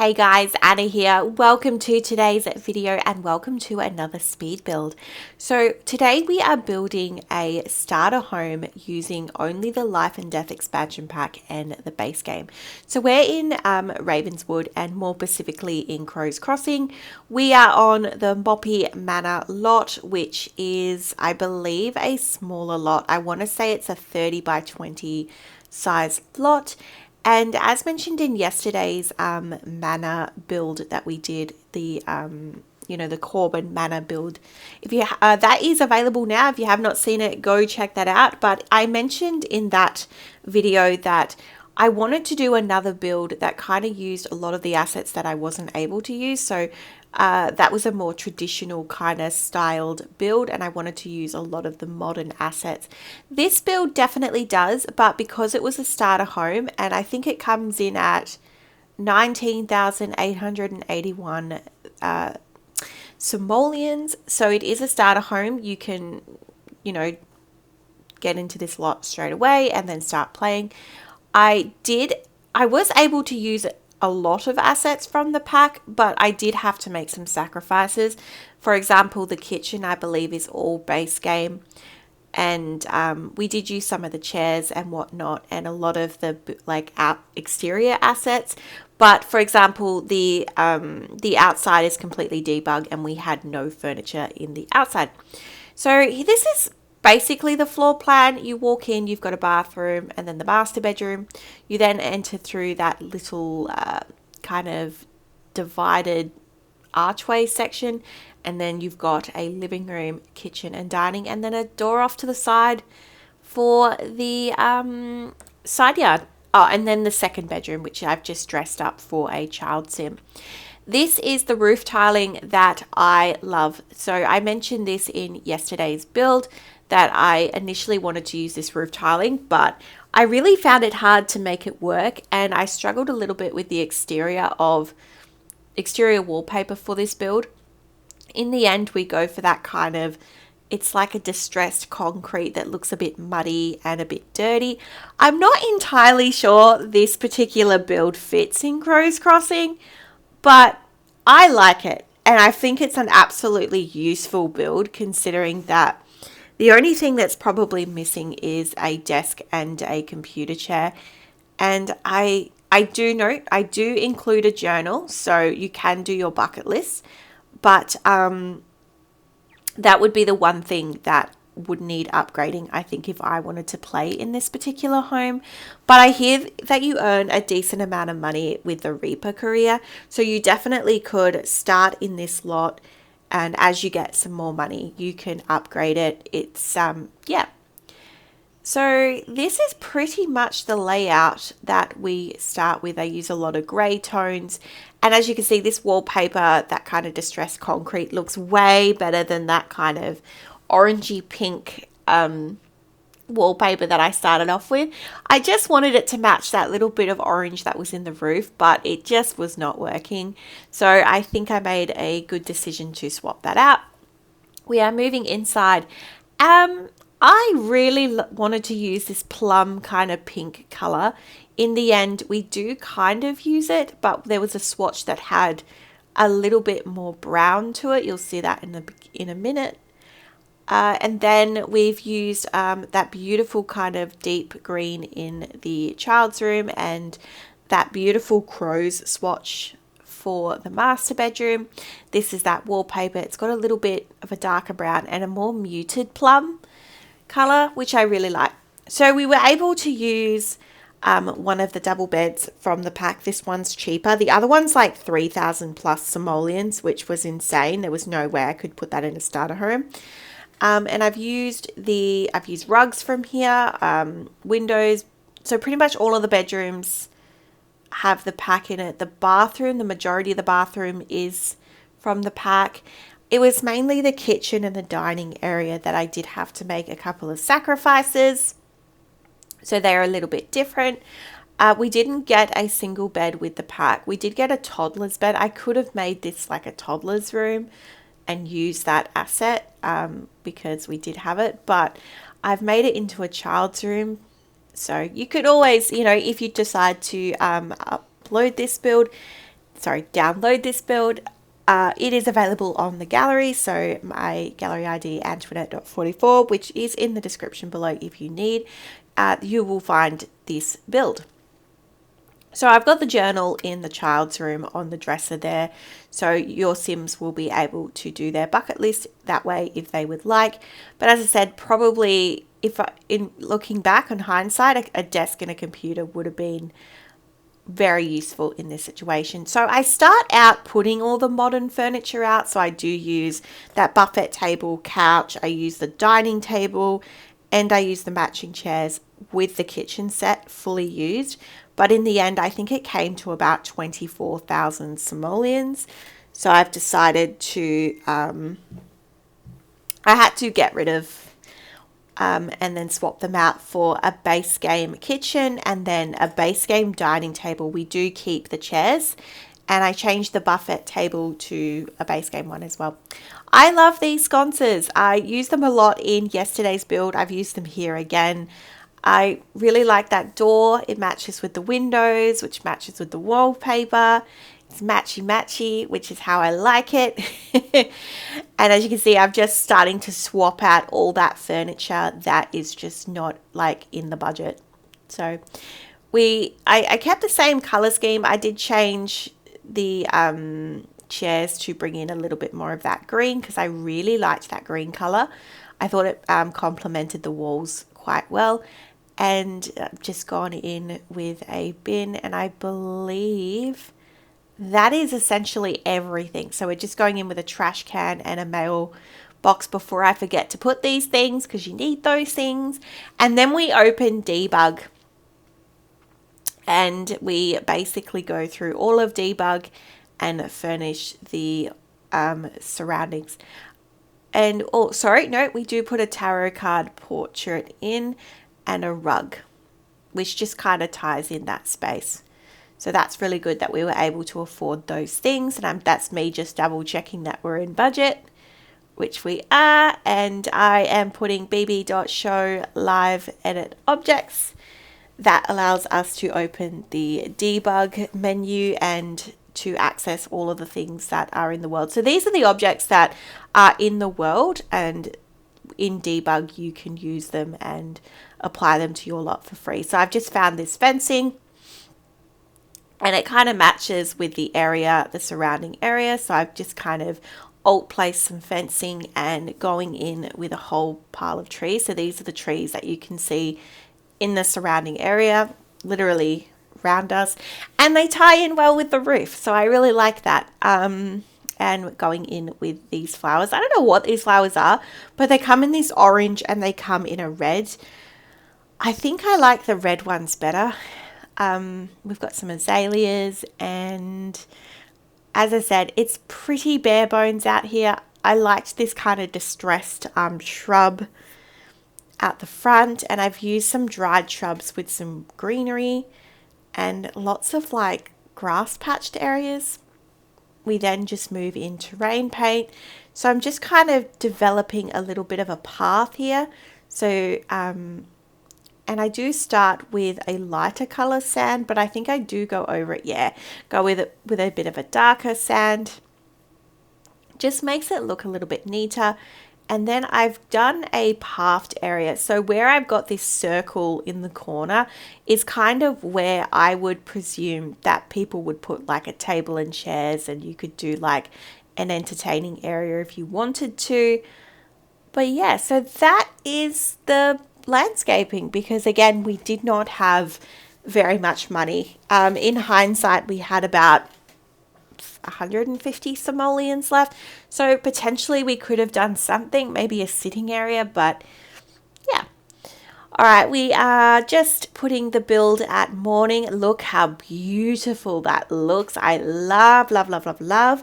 Hey guys, Anna here. Welcome to today's video and welcome to another speed build. So today we are building a starter home using only the Life and Death expansion pack and the base game. So we're in Ravenswood and more specifically in Crow's Crossing. We are on the Moppy Manor lot, which is, I believe, a smaller lot. I want to say it's a 30 by 20 size lot. And as mentioned in yesterday's manor build that we did, the the Corbin manor build, if you that is available now. If you have not seen it, go check that out. But I mentioned in that video that I wanted to do another build that kind of used a lot of the assets that I wasn't able to use. So that was a more traditional kind of styled build, and I wanted to use a lot of the modern assets. This build definitely does, but because it was a starter home, and I think it comes in at 19,881 simoleons, so it is a starter home. You can, get into this lot straight away and then start playing. I was able to use a lot of assets from the pack, but I did have to make some sacrifices. For example, the kitchen, I believe, is all base game, and we did use some of the chairs and whatnot and a lot of the exterior assets. But for example, the outside is completely debugged and we had no furniture in the outside. So this is basically the floor plan. You walk in, you've got a bathroom and then the master bedroom. You then enter through that little kind of divided archway section, and then you've got a living room, kitchen and dining, and then a door off to the side for the side yard. Oh, and then the second bedroom, which I've just dressed up for a child sim. This is the roof tiling that I love. So I mentioned this in yesterday's build that I initially wanted to use this roof tiling, but I really found it hard to make it work, and I struggled a little bit with the exterior wallpaper for this build. In the end, we go for that kind of, it's like a distressed concrete that looks a bit muddy and a bit dirty. I'm not entirely sure this particular build fits in Crow's Crossing, but I like it, and I think it's an absolutely useful build, considering that the only thing that's probably missing is a desk and a computer chair. And I do note, I do include a journal, so you can do your bucket list, but that would be the one thing that would need upgrading, I think, if I wanted to play in this particular home. But I hear that you earn a decent amount of money with the Reaper career, so you definitely could start in this lot, and as you get some more money, you can upgrade it. It's, yeah. So this is pretty much the layout that we start with. I use a lot of grey tones. And as you can see, this wallpaper, that kind of distressed concrete, looks way better than that kind of orangey pink wallpaper that I started off with. I just wanted it to match that little bit of orange that was in the roof, but it just was not working. So I think I made a good decision to swap that out. We are moving inside. I really wanted to use this plum kind of pink color. In the end, we do kind of use it, but there was a swatch that had a little bit more brown to it. You'll see that in a minute. And then we've used that beautiful kind of deep green in the child's room and that beautiful crow's swatch for the master bedroom. This is that wallpaper. It's got a little bit of a darker brown and a more muted plum color, which I really like. So we were able to use one of the double beds from the pack. This one's cheaper. The other one's like 3,000 plus simoleons, which was insane. There was no way I could put that in a starter home. And I've used rugs from here, windows. So pretty much all of the bedrooms have the pack in it. The bathroom, the majority of the bathroom is from the pack. It was mainly the kitchen and the dining area that I did have to make a couple of sacrifices. So they're a little bit different. We didn't get a single bed with the pack. We did get a toddler's bed. I could have made this like a toddler's room and use that asset because we did have it, but I've made it into a child's room. So you could always, if you decide to upload this build, download this build. It is available on the gallery, so my gallery ID Antoinette.44, which is in the description below if you need. You will find this build. So I've got the journal in the child's room on the dresser there, so your Sims will be able to do their bucket list that way if they would like. But as I said, probably in looking back on hindsight, a desk and a computer would have been very useful in this situation. So I start out putting all the modern furniture out. So I do use that buffet table, couch, I use the dining table, and I use the matching chairs with the kitchen set fully used. But in the end, I think it came to about 24,000 simoleons. So I've decided to, I had to get rid of and then swap them out for a base game kitchen and then a base game dining table. We do keep the chairs, and I changed the buffet table to a base game one as well. I love these sconces. I used them a lot in yesterday's build. I've used them here again. I really like that door. It matches with the windows, which matches with the wallpaper. It's matchy, which is how I like it. And as you can see, I'm just starting to swap out all that furniture that is just not like in the budget. So I kept the same color scheme. I did change the chairs to bring in a little bit more of that green because I really liked that green color. I thought it complemented the walls quite well. And I've just gone in with a bin, and I believe that is essentially everything. So we're just going in with a trash can and a mail box before I forget to put these things, because you need those things. And then we open debug, and we basically go through all of debug and furnish the surroundings. And we do put a tarot card portrait in and a rug, which just kind of ties in that space. So that's really good that we were able to afford those things. And that's me just double checking that we're in budget, which we are. And I am putting bb.show live edit objects. That allows us to open the debug menu and to access all of the things that are in the world. So these are the objects that are in the world, and in debug you can use them and apply them to your lot for free. So I've just found this fencing, and it kind of matches with the area, the surrounding area. So I've just kind of alt placed some fencing and going in with a whole pile of trees. So these are the trees that you can see in the surrounding area, literally around us, and they tie in well with the roof. So I really like that. And going in with these flowers. I don't know what these flowers are, but they come in this orange and they come in a red. I think I like the red ones better. We've got some azaleas, and as I said, it's pretty bare bones out here. I liked this kind of distressed shrub out the front, and I've used some dried shrubs with some greenery and lots of like grass patched areas. We then just move into rain paint. So I'm just kind of developing a little bit of a path here. So, and I do start with a lighter color sand, but I think I do go over it. Yeah, go with it with a bit of a darker sand. Just makes it look a little bit neater. And then I've done a pathed area. So where I've got this circle in the corner is kind of where I would presume that people would put like a table and chairs, and you could do like an entertaining area if you wanted to. But yeah, so that is the landscaping, because again, we did not have very much money. In hindsight, we had about 150 simoleons left, so potentially we could have done something, maybe a sitting area, but yeah. All right, we are just putting the build at morning. Look how beautiful that looks. I love, love, love, love, love.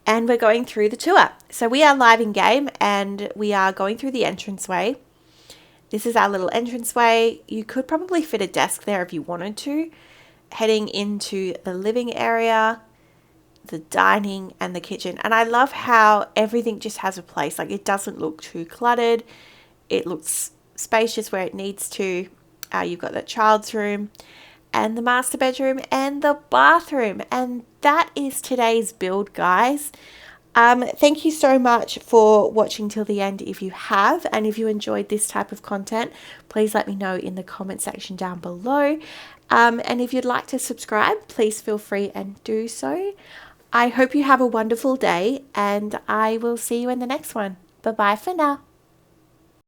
And we're going through the tour. So we are live in game, and we are going through the entranceway. This is our little entranceway. You could probably fit a desk there if you wanted to. Heading into the living area, the dining, and the kitchen. And I love how everything just has a place. Like, it doesn't look too cluttered. It looks spacious where it needs to. You've got the child's room, and the master bedroom and the bathroom. And that is today's build, guys. Thank you so much for watching till the end if you have, and if you enjoyed this type of content, please let me know in the comment section down below. And if you'd like to subscribe, please feel free and do so. I hope you have a wonderful day, and I will see you in the next one. Bye bye for now.